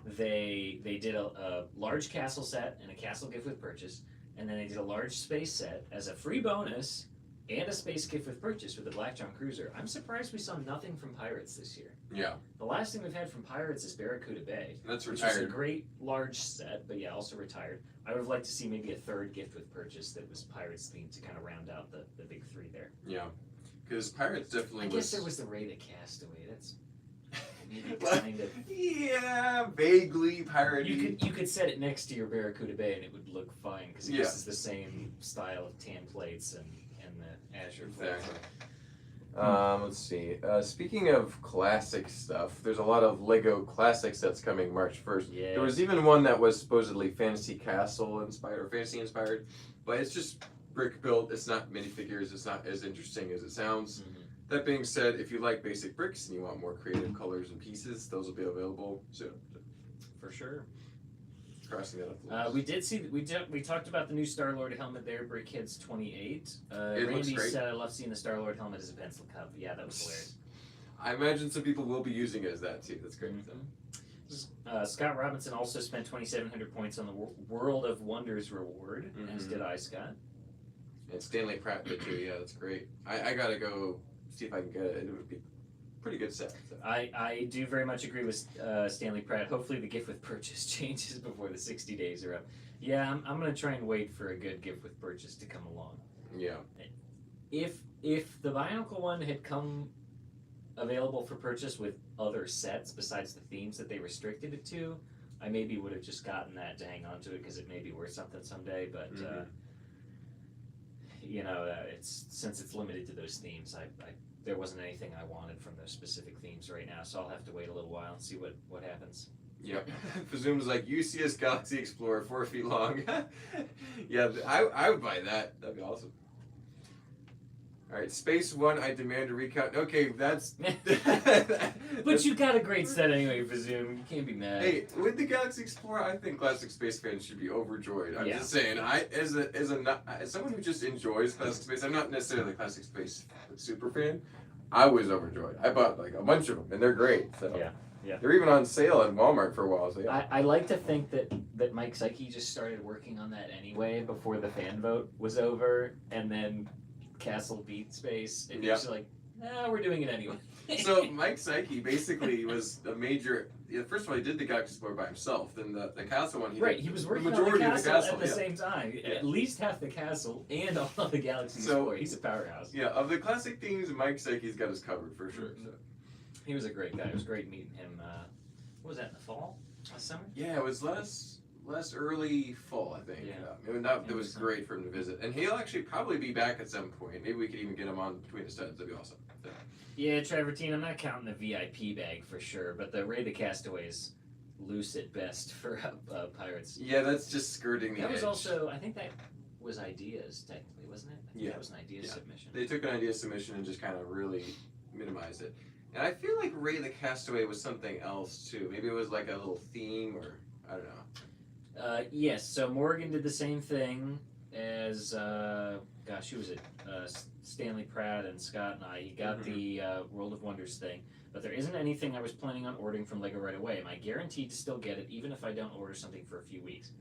they did a large castle set and a castle gift with purchase, and then they did a large space set as a free bonus and a space gift with purchase with the Black John Cruiser. I'm surprised we saw nothing from Pirates this year. Yeah. The last thing we've had from Pirates is Barracuda Bay. That's which was a retired. great large set, but yeah, also retired. I would have liked to see maybe a third gift with purchase that was Pirates themed to kind of round out the big three there. Yeah. Because Pirates definitely I was. guess there was the Ray the Castaway. That's maybe Well, kind of. Yeah, vaguely pirate. You could set it next to your Barracuda Bay and it would look fine because it Yeah. uses the same style of tan plates and the Azure flag. Exactly. Let's see. Speaking of classic stuff, there's a lot of Lego classic sets coming March 1st. Yeah. There was even one that was supposedly Fantasy Castle inspired or Fantasy inspired, but it's just brick built. It's not minifigures. It's not as interesting as it sounds. Mhm. That being said, if you like basic bricks and you want more creative colors and pieces, those will be available soon. For sure. Crossing that up the list. We did see we talked about the new Star-Lord helmet there, BrickHeadz 28. It looks Randy great. said I love seeing the Star-Lord helmet as a pencil cup. Yeah, that was hilarious. I imagine some people will be using it as that too. That's great. Scott Robinson also spent 2,700 points on the World of Wonders reward, as Mhm. did I, Scott. And Stanley Pratt did too. Yeah, that's great. I gotta go see if I can get it. It would be a pretty good set. So. I do very much agree with Stanley Pratt. Hopefully the gift with purchase changes before the 60 days are up. Yeah, I'm going to try and wait for a good gift with purchase to come along. Yeah. If the Bionicle one had come available for purchase with other sets besides the themes that they restricted it to, I maybe would have just gotten that to hang on to it because it may be worth something someday. But it's since it's limited to those themes, I there wasn't anything I wanted from those specific themes right now, so I'll have to wait a little while and see what happens. Yep. Presumes like UCS Galaxy Explorer 4 feet long. Yeah, I would buy that. That'd be awesome. All right, Space One. I demand a recount. Okay, that's. But you got a great set anyway, Presume. You can't be mad. Hey, with the Galaxy Explorer, I think classic space fans should be overjoyed. I'm Yeah. just saying, as someone who just enjoys classic space, I'm not necessarily a classic space super fan. I was overjoyed. I bought like a bunch of them, and they're great. So Yeah. they're even on sale at Walmart for a while. So yeah. I like to think that Mike Psyche just started working on that anyway before the fan vote was over, and then Castle beat Space, and Yeah. he's like, "No, we're doing it anyway." So Mike Psyche basically was a major. Yeah, first of all, he did the Galaxy Explorer by himself. Then the castle one, Right, did he was the working on majority the of the castle castle. at the Yeah. same time. Yeah. At least half the castle and all of the Galaxy So- Explorer. He's a powerhouse. Yeah, of the classic themes, Mike Psyche's got us covered for sure. So. He was a great guy. It was great meeting him. What was that, in the fall? Last summer? Yeah, it was less early fall, I think. Yeah. That was great for him to visit, and he'll actually probably be back at some point. Maybe we could even get him on between the studs. That'd be awesome. So. Yeah, Travertine, I'm not counting the VIP bag for sure, but the Ray the Castaway is loose at best for Pirates. Yeah, that's just skirting the That was edge. also, I think that was Ideas, technically, wasn't it? I think Yeah. that was an Ideas Yeah. submission. They took an idea submission and just kind of really minimized it. And I feel like Ray the Castaway was something else too. Maybe it was like a little theme, or I don't know. Yes, so Morgan did the same thing as, who was it? Stanley Pratt and Scott and I. He got the World of Wonders thing, but there isn't anything I was planning on ordering from LEGO right away. Am I guaranteed to still get it even if I don't order something for a few weeks?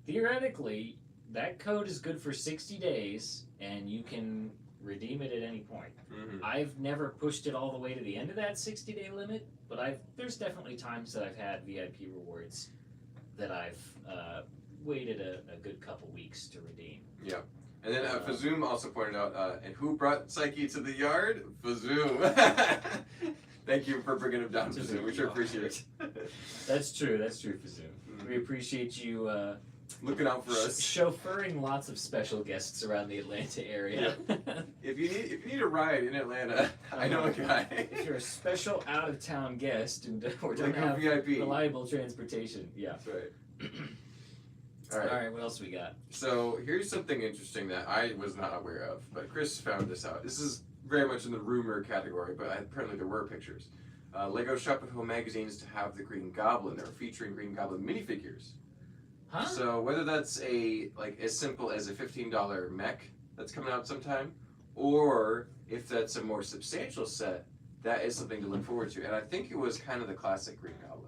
Theoretically, that code is good for 60 days, and you can redeem it at any point. Mm-hmm. I've never pushed it all the way to the end of that 60-day limit, but there's definitely times that I've had VIP rewards that I've waited a good couple weeks to redeem. Yeah. And then Fazoom also pointed out, and who brought Psyche to the yard? Fazoom. Thank you for bringing him down, Fazoom. We sure appreciate it. That's true, Fazoom. We appreciate you looking out for us. Chauffeuring lots of special guests around the Atlanta area. If you need a ride in Atlanta, I know a guy. If you're a special out-of-town guest and or don't Like a have VIP. reliable transportation, yeah. That's right. All right, what else we got? So here's something interesting that I was not aware of, but Chris found this out. This is very much in the rumor category, but apparently there were pictures. Lego Shop at Home magazines to have the Green Goblin. They're featuring Green Goblin minifigures. Huh? So whether that's as simple as a $15 mech that's coming out sometime, or if that's a more substantial set, that is something to look forward to. And I think it was kind of the classic Green Goblin.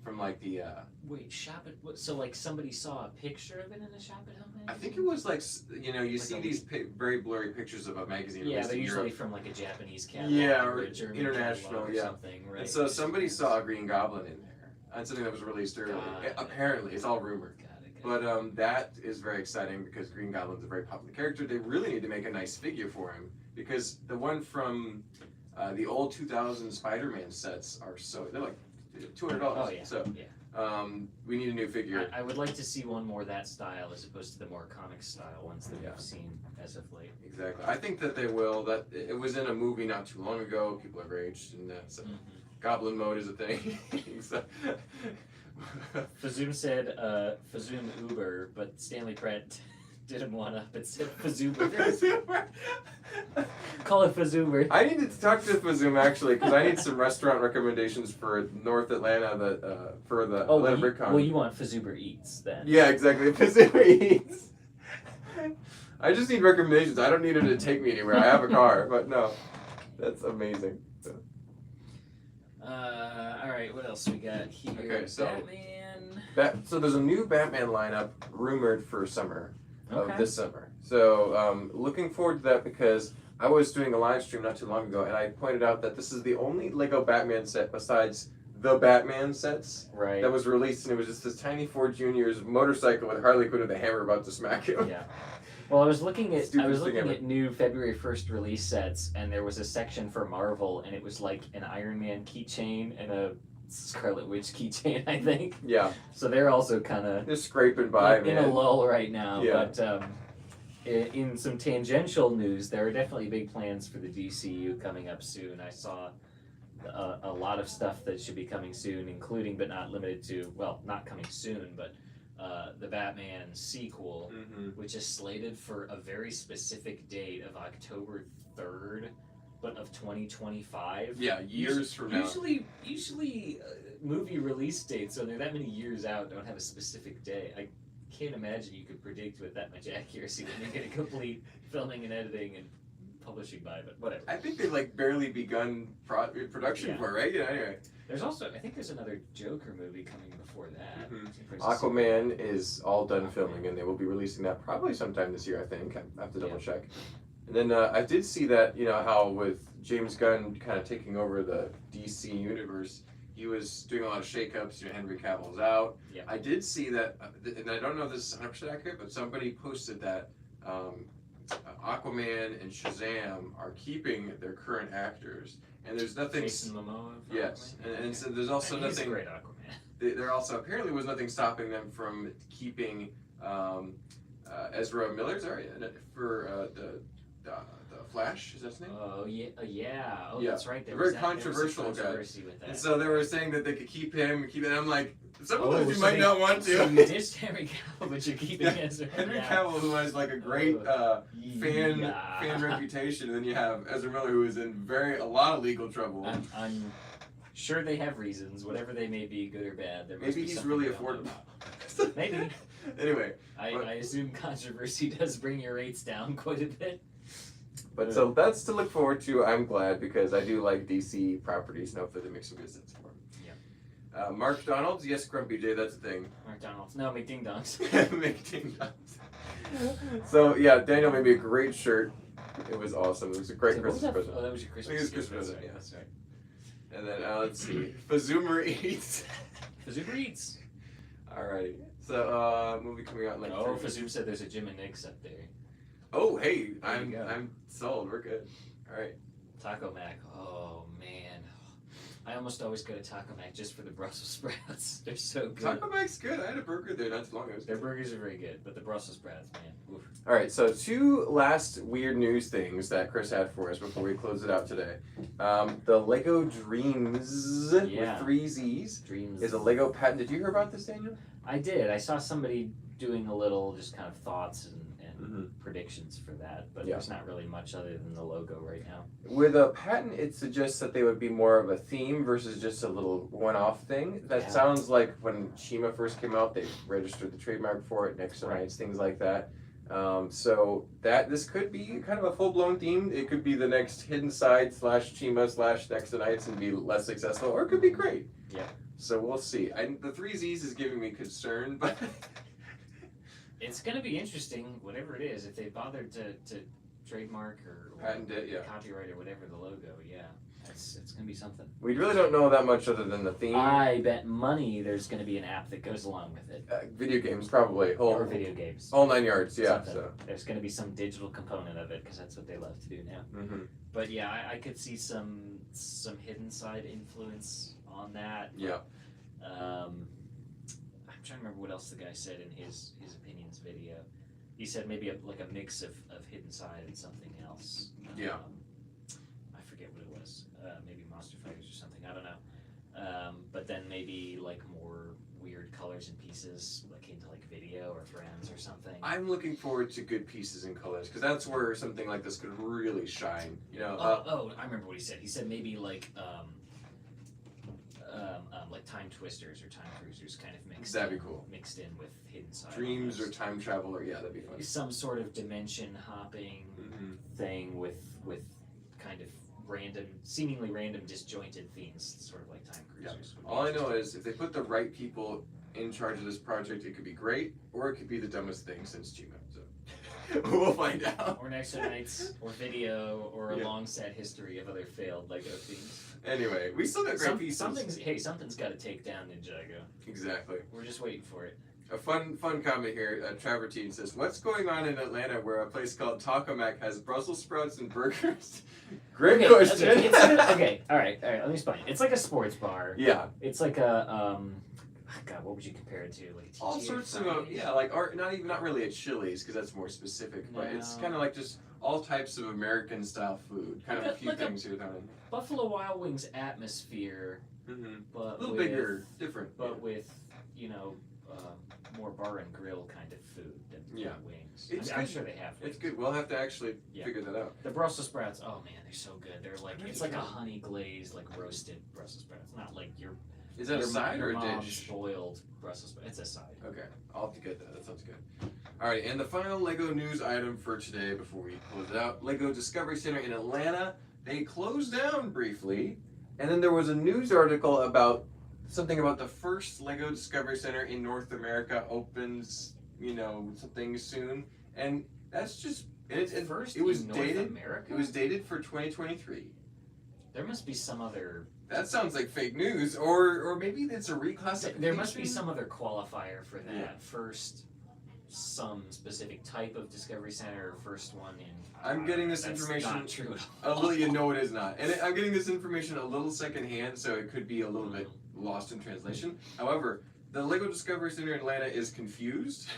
from like the. Wait, shop it. So like somebody saw a picture of it in a Shop It Home magazine? I think it was like you know you Like see a- these very blurry pictures of a magazine. Yeah, released they're in usually Europe. from like a Japanese catalog, Yeah, or or a German international, catalog or yeah. something, right? And so somebody saw a Green Goblin in there. That's something that was released early. Got it. Apparently, it's all rumored. Got it. But that is very exciting because Green Goblin's a very popular character. They really need to make a nice figure for him because the one from the old 2000 Spider-Man sets are they're like $200. Oh yeah. So yeah. we need a new figure. I would like to see one more that style as opposed to the more comic style ones that we've seen as of late. Exactly. I think that they will. That it was in a movie not too long ago. People are very interested in that. So Goblin mode is a thing. So, Fazoom said Fazoom Uber, but Stanley Pratt didn't want up and said Fazoober. Call it Fazoober. I needed to talk to Fazoom actually because I need some restaurant recommendations for North Atlanta for the Atlanta BrickCon. Well, you want Fazoober Eats then. Yeah, exactly. Fazoom Eats. I just need recommendations. I don't need him to take me anywhere. I have a car, but no, that's amazing. So. All right, what else we got here? Okay, so Batman. So there's a new Batman lineup rumored for summer of Okay. this summer. So looking forward to that because I was doing a live stream not too long ago and I pointed out that this is the only Lego Batman set besides the Batman sets Right. that was released and it was just this tiny Ford Junior's motorcycle with Harley Quinn with a hammer about to smack him. Yeah. Well, I was looking at Stupidest thing ever. new February 1st release sets, and there was a section for Marvel, and it was like an Iron Man keychain and a Scarlet Witch keychain, I think. Yeah. So they're also kind of They're scraping by, in a lull right now. Yeah. But in some tangential news, there are definitely big plans for the DCU coming up soon. I saw a lot of stuff that should be coming soon, including but not limited to, well, not coming soon, but the Batman sequel, which is slated for a very specific date of October 3rd, but of 2025. Yeah, years from now. Usually movie release dates, when they're that many years out, don't have a specific day. I can't imagine you could predict with that much accuracy when you're going to complete filming and editing and publishing by, but whatever. I think they like barely begun production for it, right? Yeah, anyway. There's also, I think there's another Joker movie coming before that. Aquaman is all done filming and they will be releasing that probably sometime this year, I think. I have to double check. And then I did see that, you know, how with James Gunn kind of taking over the DC universe, he was doing a lot of shakeups. You know, Henry Cavill's out. Yeah. I did see that, and I don't know if this is 100% accurate, but somebody posted that Aquaman and Shazam are keeping their current actors. And there's nothing. Jason Momoa. Yes, and so there's also He's nothing. a great Aquaman. There also apparently was nothing stopping them from keeping Ezra Miller, sorry, for the Flash. Is that his name? Oh yeah. Oh, Yeah. that's right. A very controversial guy. with that. And so they were saying that they could keep him, and I'm like, some of those you so might they- not want to. So you ditched Henry Cavill, but you're keeping Yeah, Ezra. Henry Yeah. Cavill, who has like a great fan Yeah. reputation, and then you have Ezra Miller, who is in a lot of legal trouble. I'm sure they have reasons, whatever they may be, good or bad. There must Maybe be he's something really we don't know affordable. about. Maybe. Anyway, I assume controversy does bring your rates down quite a bit. but so that's to look forward to. I'm glad because I do like DC properties, and hopefully they make some good sense for them. Yeah. Mark Donald's, yes, Grumpy J, that's a thing. McDonald's. No, McDing-dongs. So yeah, Daniel made me a great shirt. It was awesome. It was a great Christmas present. Oh, that was your I think Christmas it was gift. Christmas That's present, right. That's right. And then let's see, Fazoomer Eats. Fazoom Eats. Alrighty. So movie coming out in like Oh, 3 weeks. Fazoom said there's a Jim and Nick's up there. Oh, hey, There you go. I'm sold. We're good. All right. Taco Mac. Oh man, I almost always go to Taco Mac just for the Brussels sprouts. They're so good. Taco Mac's good. I had a burger there not too long ago. Their burgers are very good, but the Brussels sprouts, man. Oof. All right. So 2 last weird news things that Chris had for us before we close it out today. The Lego Dreams Yeah. with 3 Z's Dreams is a Lego patent. Did you hear about this, Daniel? I did. I saw somebody doing a little just kind of thoughts and Mhm. predictions for that, but Yeah. there's not really much other than the logo right now. With a patent, it suggests that they would be more of a theme versus just a little one-off thing. That Yeah. sounds like when Shima first came out, they registered the trademark for it, next to Right. Nights, things like that. So this could be kind of a full-blown theme. It could be the next Hidden Side / Shima / Next to Nights and be less successful, or it could be great. Yeah. So we'll see. The 3Zs is giving me concern, but It's going to be interesting, whatever it is, if they bothered to trademark or patent it, yeah. copyright or whatever the logo, yeah. It's going to be something. We really don't know that much other than the theme. I bet money there's going to be an app that goes along with it. Video games, probably. Or video games. All 9 yards, yeah. Something. So. There's going to be some digital component of it because that's what they love to do now. Mm-hmm. But yeah, I could see some hidden side influence on that. Yeah. I'm trying to remember what else the guy said in his opinions video. He said maybe like a mix of hidden side and something else. Yeah. I forget what it was. Maybe Monster Fighters or something. I don't know. But then maybe like more weird colors and pieces, like into like video or friends or something. I'm looking forward to good pieces and colors because that's where something like this could really shine. You know. I remember what he said. He said maybe like time twisters or time cruisers kind of mixed. That'd be cool. Mixed in with hidden side. Dreams or time travel, or yeah, that'd be fun. Some sort of dimension hopping thing with kind of seemingly random disjointed themes, sort of like time cruisers. Yeah. All I know is if they put the right people in charge of this project, it could be great, or it could be the dumbest thing since Gmail. So we'll find out. Or Next Nights, or video, or a long sad history of other failed Lego themes. Anyway, we still got great pieces. Something's got to take down Ninjago. Exactly. We're just waiting for it. A fun comment here. Travertine says, "What's going on in Atlanta where a place called Taco Mac has Brussels sprouts and burgers?" Great question. Okay, all right. Let me explain. It's like a sports bar. Yeah. It's like a God, what would you compare it to? Like a all sorts of like not really a Chili's because that's more specific, but it's kind of like just all types of American style food. Kind of a few things here down in Buffalo Wild Wings atmosphere, but a little bigger, different, but with more bar and grill kind of food than wings. I'm sure they have wings. It's good. We'll have to actually figure that out. The Brussels sprouts, oh man, they're so good. They're like it's like a honey glazed, like roasted Brussels sprouts. Not like your Is that a side or a dish? Boiled Brussels sprouts. It's a side. Okay, I'll have to get that. That sounds good. All right, and the final Lego news item for today before we close it out: Lego Discovery Center in Atlanta. They closed down briefly, and then there was a news article about something about the first Lego Discovery Center in North America opens, something soon, and that's just it was dated. America? It was dated for 2023. There must be some other. That sounds like fake news, or maybe it's a reclassification. There must be some other qualifier for that. Yeah. First, some specific type of Discovery Center, first one in. I'm getting this information. Not true. A little, it is not, and I'm getting this information a little secondhand, so it could be a little bit lost in translation. However, the Lego Discovery Center in Atlanta is confused.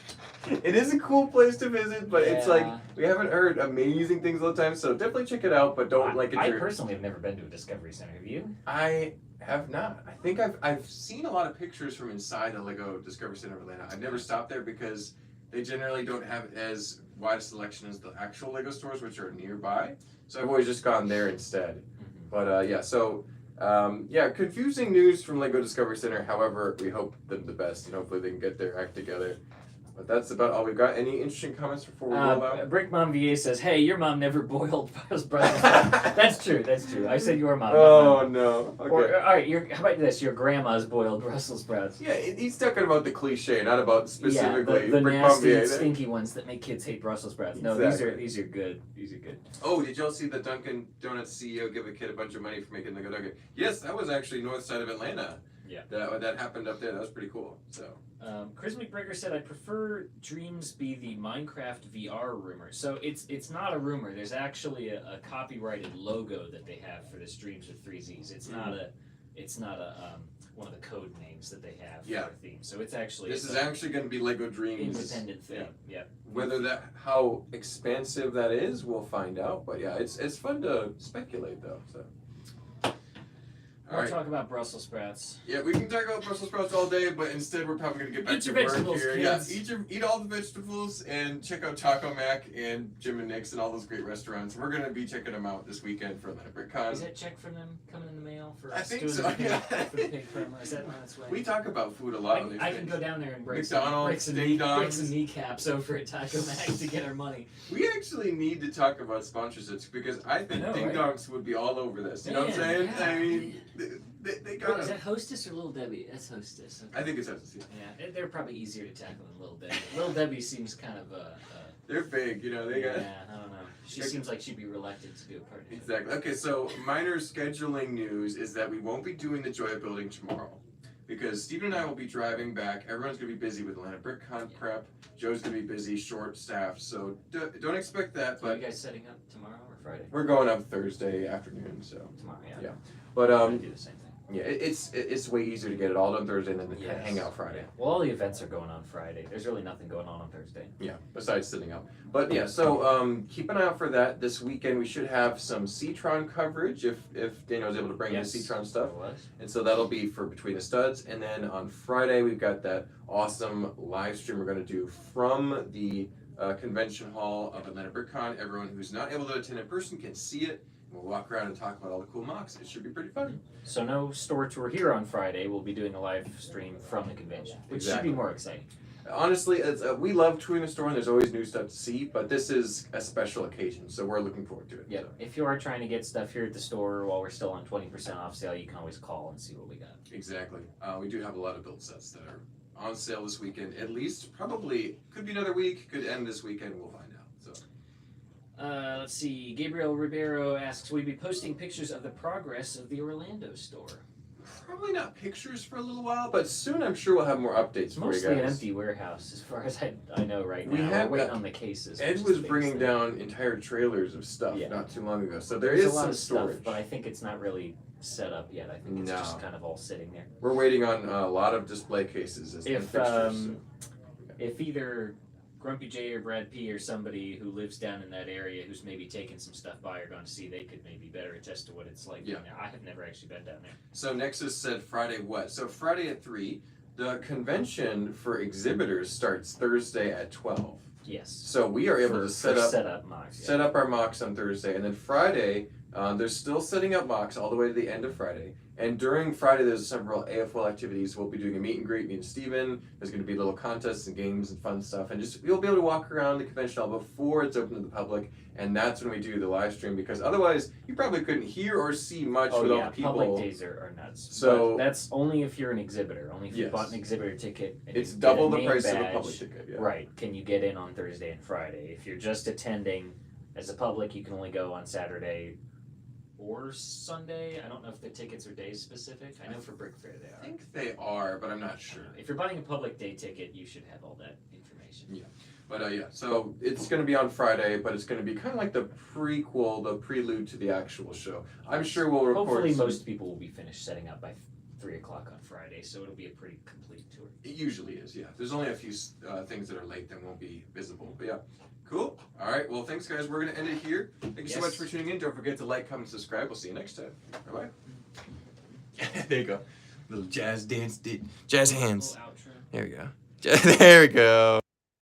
It is a cool place to visit, but it's like we haven't heard amazing things all the time, so definitely check it out. But don't I personally have never been to a Discovery Center. Have you? I have not. I think I've seen a lot of pictures from inside the Lego Discovery Center of Atlanta. I've never stopped there because they generally don't have as wide a selection as the actual Lego stores, which are nearby. So I've always just gone there instead. But so. Confusing news from Lego Discovery Center. However, we hope them the best, and hopefully they can get their act together. But that's about all we've got. Any interesting comments before we roll out? Brick Mom VA says, "Hey, your mom never boiled Brussels sprouts." That's true. That's true. I said your mom. Oh no. Okay. Or, all right. How about this? Your grandma's boiled Brussels sprouts. Yeah, he's talking about the cliche, not about specifically the Brick nasty, Mom VA. Stinky ones that make kids hate Brussels sprouts. No, Exactly. these are good. These are good. Oh, did y'all see the Dunkin' Donuts CEO give a kid a bunch of money for making Lego Nugget? Yes, that was actually north side of Atlanta. Yeah. That happened up there. That was pretty cool. So. Chris McBreaker said, "I prefer Dreams be the Minecraft VR rumor." So it's not a rumor. There's actually a copyrighted logo that they have for this Dreams with 3Zs. It's not a one of the code names that they have for their theme. So it's actually this is actually going to be Lego Dreams independent thing. Yeah. Whether how expansive that is, we'll find out. But yeah, it's fun to speculate though. So. We'll talk about Brussels sprouts. Yeah, we can talk about Brussels sprouts all day, but instead we're probably going to get back to work here. Kids. Yeah, eat all the vegetables and check out Taco Mac and Jim and Nick's and all those great restaurants. We're going to be checking them out this weekend for Atlanta BrickCon. Is that check from them coming in the mail for I us think doing so, the pig, yeah. for the pig promo? Is that on its way? We talk about food a lot on these I things. can go down there and break McDonald's, some kneecaps over at Taco Mac to get our money. We actually need to talk about sponsorships because I think Ding Dongs would be all over this. You know what I'm saying? Yeah. I mean, They Wait, got is it. that Hostess or Little Debbie? That's Hostess. Okay. I think it's Hostess. Yeah, they're probably easier to tackle than Little Debbie. Little Debbie seems kind of They're big, you know. They got. yeah, I don't know. She seems like she'd be reluctant to do a partnership. Exactly. Okay, so minor scheduling news is that we won't be doing the Joy building tomorrow because Stephen and I will be driving back. Everyone's gonna be busy with Atlanta BrickCon prep. Joe's gonna be busy, short staffed, so don't expect that. So are But you guys setting up tomorrow or Friday? we're going up Thursday afternoon, so Tomorrow, yeah. Yeah. but We're gonna do the same thing. yeah, it's way easier to get it all done Thursday and then Yes. hang out Friday. Well, all the events are going on Friday. There's really nothing going on Thursday. Yeah, besides sitting up. But yeah, so keep an eye out for that. This weekend we should have some C-Tron coverage if Daniel's able to bring in C-Tron stuff. It was. And so that'll be for Between the Studs. And then on Friday we've got that awesome live stream we're gonna do from the convention hall of Atlanta BrickCon. Everyone who's not able to attend in person can see it. We'll walk around and talk about all the cool mocks. It should be pretty fun. So no store tour here on Friday. We'll be doing a live stream from the convention, which should Exactly. be more exciting. Honestly, we love touring the store and there's always new stuff to see, but this is a special occasion, so we're looking forward to it. Yeah. If you are trying to get stuff here at the store while we're still on 20% off sale, you can always call and see what we got. Exactly. We do have a lot of build sets that are on sale this weekend. At least, probably, could be another week, could end this weekend, we'll find out. So. Let's see. Gabriel Ribeiro asks, will you be posting pictures of the progress of the Orlando store? Probably not pictures for a little while, but soon I'm sure we'll have more updates It's for you mostly guys. an empty warehouse as far as I know right now. We have We're waiting on the cases. which Ed is was the biggest bringing thing. down entire trailers of stuff Yeah. not too long ago, so There's there is a lot some of storage. stuff, but I think it's not really set up yet. I think it's just No. kind of all sitting there. We're waiting on a lot of display cases and If fixtures. if either Grumpy J or Brad P or somebody who lives down in that area who's maybe taken some stuff by or gone to see, they could maybe better attest to what it's like. Yeah. down there. I have never actually been down there. So Nexus said Friday what? So Friday at 3. The convention for exhibitors starts Thursday at 12. Yes. So we are able to set up mocks. set up our mocks on Thursday, and then Friday, they're still setting up mocks all the way to the end of Friday. And during Friday, there's several AFL activities. We'll be doing a meet and greet, me and Steven. There's going to be little contests and games and fun stuff. And just you'll be able to walk around the convention hall before it's open to the public. And that's when we do the live stream, because otherwise you probably couldn't hear or see much Oh with all yeah, the people. public days are nuts. So- But that's only if you're an exhibitor. Only if you Yes. bought an exhibitor ticket. And It's you get double a the name price of a badge, public ticket. Yeah. Right. Can you get in on Thursday and Friday? If you're just attending as a public, you can only go on Saturday or Sunday. I don't know if the tickets are day specific. I know for Brick Fair they I are. think they are, but I'm not sure. If you're buying a public day ticket, you should have all that information. But yeah, so it's going to be on Friday, but it's going to be kind of like the prequel, the prelude to the actual show. I'm sure we'll record. Hopefully, some- most people will be finished setting up by 3 o'clock on Friday, so it'll be a pretty complete tour. It usually is, yeah. There's only a few things that are late that won't be visible, but yeah. Cool. All right. Well, thanks, guys. We're going to end it here. Thank you so much Yes. for tuning in. Don't forget to like, comment, subscribe. We'll see you next time. Bye bye. There you go. Little jazz dance, jazz hands. Little outro. There we go. There we go.